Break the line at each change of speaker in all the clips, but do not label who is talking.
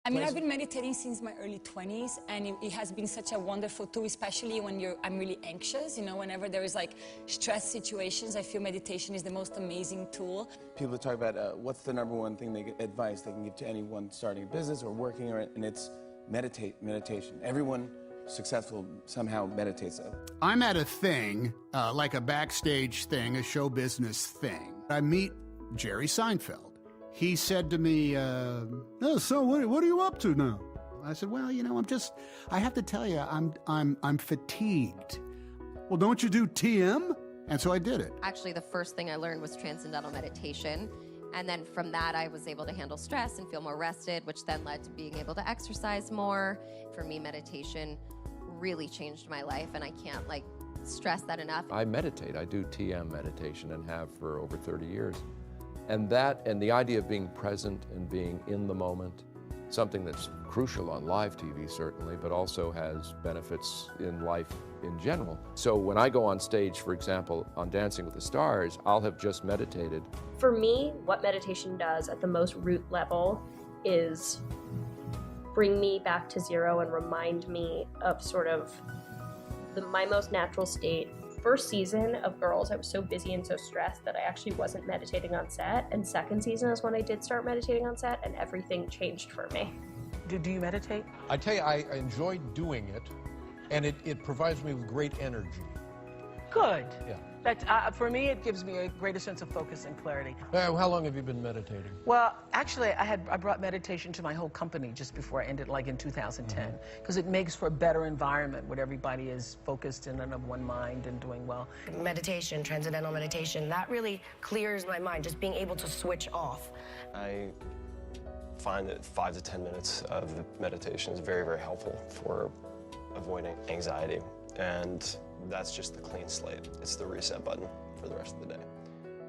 I mean, I've been meditating since my early 20s, and it has been such a wonderful tool, especially when I'm really anxious. You know, whenever there is like stress situations, I feel meditation is the most amazing tool.
People talk about what's the #1 advice they can give to anyone starting a business or working, and it's meditation. Everyone successful somehow meditates.
I'm at a thing, like a backstage thing, a show business thing. I meet Jerry Seinfeld. He said to me, oh, so what are you up to now? I said, well, you know, I have to tell you, I'm fatigued. Well, don't you do TM? And so I did it.
Actually, the first thing I learned was transcendental meditation. And then from that, I was able to handle stress and feel more rested, which then led to being able to exercise more. For me, meditation really changed my life, and I can't stress that enough.
I meditate. I do TM meditation and have for over 30 years. And the idea of being present and being in the moment, something that's crucial on live TV certainly, but also has benefits in life in general. So when I go on stage, for example, on Dancing with the Stars, I'll have just meditated.
For me, what meditation does at the most root level is bring me back to zero and remind me of sort of my most natural state. First season of Girls, I was so busy and so stressed that I actually wasn't meditating on set. And second season is when I did start meditating on set, and everything changed for me.
Do you meditate?
I tell you, I enjoy doing it, and it provides me with great energy.
Good.
Yeah.
For me, it gives me a greater sense of focus and clarity.
How long have you been meditating?
Well, actually, I brought meditation to my whole company just before I ended, in 2010, because it makes for a better environment where everybody is focused and of one mind and doing well.
Meditation, transcendental meditation, that really clears my mind, just being able to switch off.
I find that 5 to 10 minutes of meditation is very, very helpful for avoiding anxiety, and that's just the clean slate. It's the reset button for the rest of the day.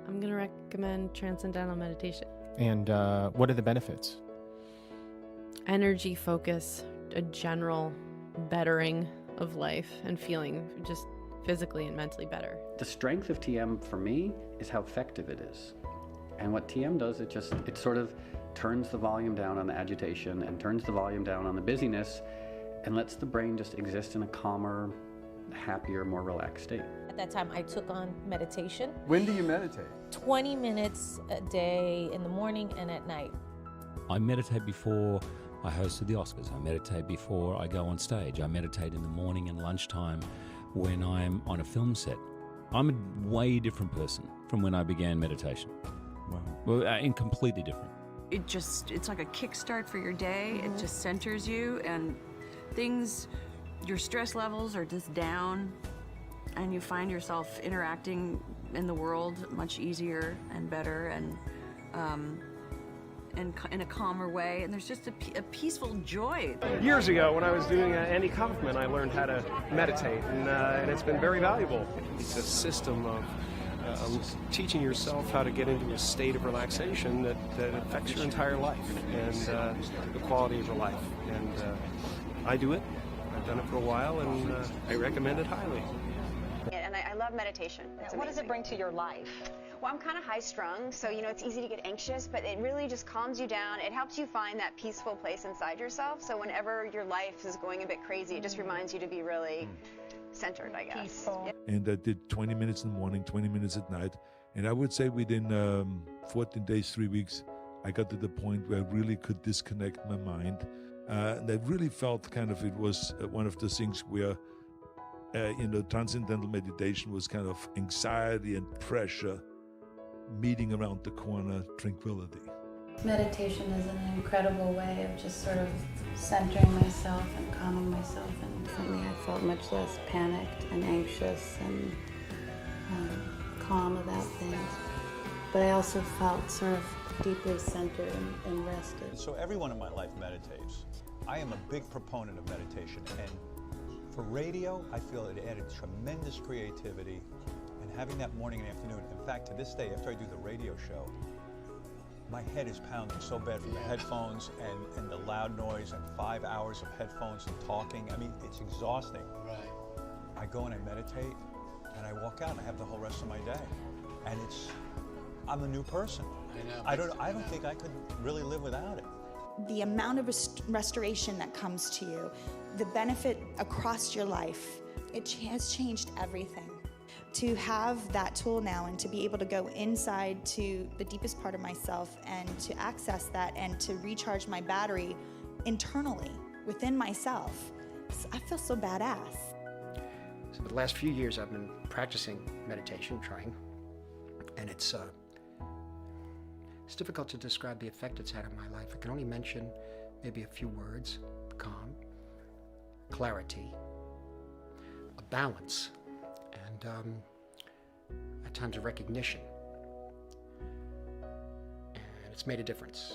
I'm going to recommend transcendental meditation.
And what are the benefits?
Energy, focus, a general bettering of life, and feeling just physically and mentally better.
The strength of TM for me is how effective it is. And what TM does, it sort of turns the volume down on the agitation and turns the volume down on the busyness and lets the brain just exist in a calmer, happier, more relaxed state.
At that time, I took on meditation.
When do you meditate?
20 minutes a day in the morning and at night.
I meditate before I hosted the Oscars. I meditate before I go on stage. I meditate in the morning and lunchtime when I'm on a film set. I'm a way different person from when I began meditation. Wow. Well, completely different.
It's like a kickstart for your day. It just centers you, and your stress levels are just down, and you find yourself interacting in the world much easier and better, and in a calmer way, and there's just a peaceful joy.
Years ago, when I was doing Andy Kaufman, I learned how to meditate, and it's been very valuable. It's a system of teaching yourself how to get into a state of relaxation that affects your entire life and the quality of your life. And I do it. I've done it for a while, and I recommend it highly.
And I love meditation.
What does it bring to your life?
Well, I'm kind of high-strung, so it's easy to get anxious, but it really just calms you down. It helps you find that peaceful place inside yourself, so whenever your life is going a bit crazy, it just reminds you to be really centered, I guess.
Peaceful.
And I did 20 minutes in the morning, 20 minutes at night, and I would say within 14 days, 3 weeks, I got to the point where I really could disconnect my mind. And I really felt it was one of the things where, transcendental meditation was kind of anxiety and pressure meeting around the corner, tranquility.
Meditation is an incredible way of just sort of centering myself and calming myself. And for me, I felt much less panicked and anxious and calm about things. But I also felt sort of deeply centered and rested.
So everyone in my life meditates. I am a big proponent of meditation, and for radio, I feel it added tremendous creativity, and having that morning and afternoon. In fact, to this day, after I do the radio show, my head is pounding so bad from the headphones and the loud noise and 5 hours of headphones and talking. I mean, it's exhausting. Right. I go and I meditate, and I walk out and I have the whole rest of my day. And I'm a new person. I know. I don't think I could really live without it.
the amount of restoration that comes to you, the benefit across your life, it has changed everything. To have that tool now and to be able to go inside to the deepest part of myself and to access that and to recharge my battery internally within myself, I feel so badass.
So the last few years I've been practicing meditation, trying, and it's difficult to describe the effect it's had on my life. I can only mention maybe a few words: calm, clarity, a balance, and at times a recognition. And it's made a difference.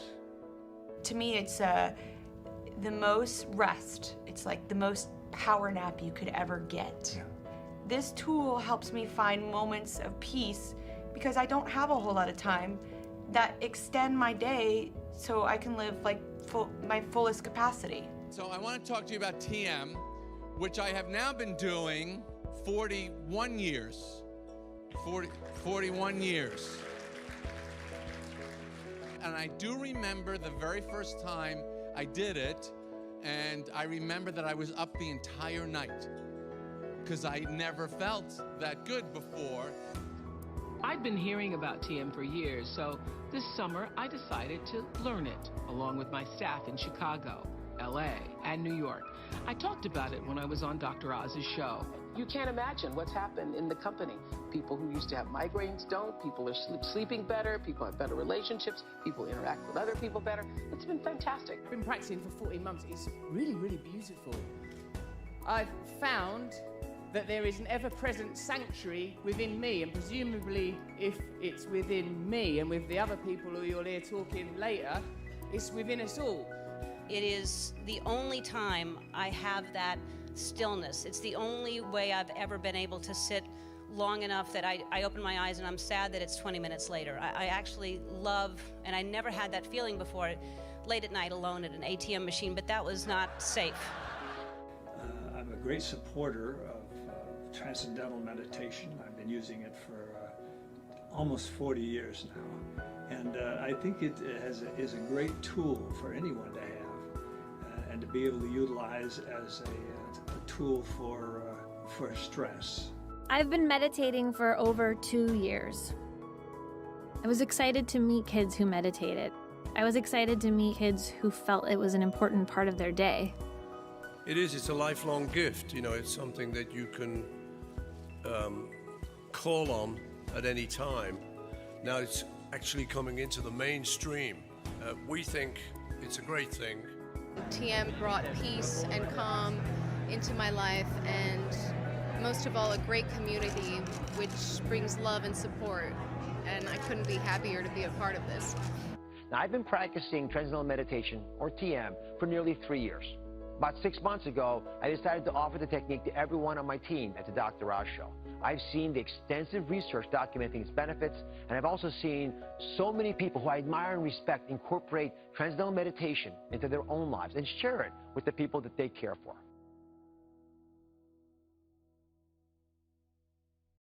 To me, it's the most rest. It's like the most power nap you could ever get.
Yeah.
This tool helps me find moments of peace because I don't have a whole lot of time that extend my day so I can live like my fullest capacity.
So I want to talk to you about TM, which I have now been doing 41 years. 41 years. And I do remember the very first time I did it, and I remember that I was up the entire night because I never felt that good before.
I'd been hearing about TM for years, so this summer I decided to learn it along with my staff in Chicago, LA, and New York. I talked about it when I was on Dr. Oz's show. You can't imagine what's happened in the company. People who used to have migraines don't, people are sleeping better, people have better relationships, people interact with other people better. It's been fantastic.
I've been practicing for 14 months. It's really, really beautiful. I've found that there is an ever-present sanctuary within me, and presumably if it's within me and with the other people who you'll hear talking later, it's within us all.
It is the only time I have that stillness. It's the only way I've ever been able to sit long enough that I open my eyes and I'm sad that it's 20 minutes later. I actually love, and I never had that feeling before, late at night alone at an ATM machine, but that was not safe.
I'm a great supporter of transcendental meditation. I've been using it for almost 40 years now. And I think it is a great tool for anyone to have and to be able to utilize as a tool for stress.
I've been meditating for over 2 years. I was excited to meet kids who meditated. I was excited to meet kids who felt it was an important part of their day.
It's a lifelong gift. You know, it's something that you can call on at any time. Now it's actually coming into the mainstream. We think it's a great thing.
TM brought peace and calm into my life, and most of all, a great community which brings love and support, and I couldn't be happier to be a part of this.
Now, I've been practicing transcendental meditation, or TM, for nearly 3 years. About 6 months ago, I decided to offer the technique to everyone on my team at the Dr. Oz Show. I've seen the extensive research documenting its benefits, and I've also seen so many people who I admire and respect incorporate transcendental meditation into their own lives and share it with the people that they care for.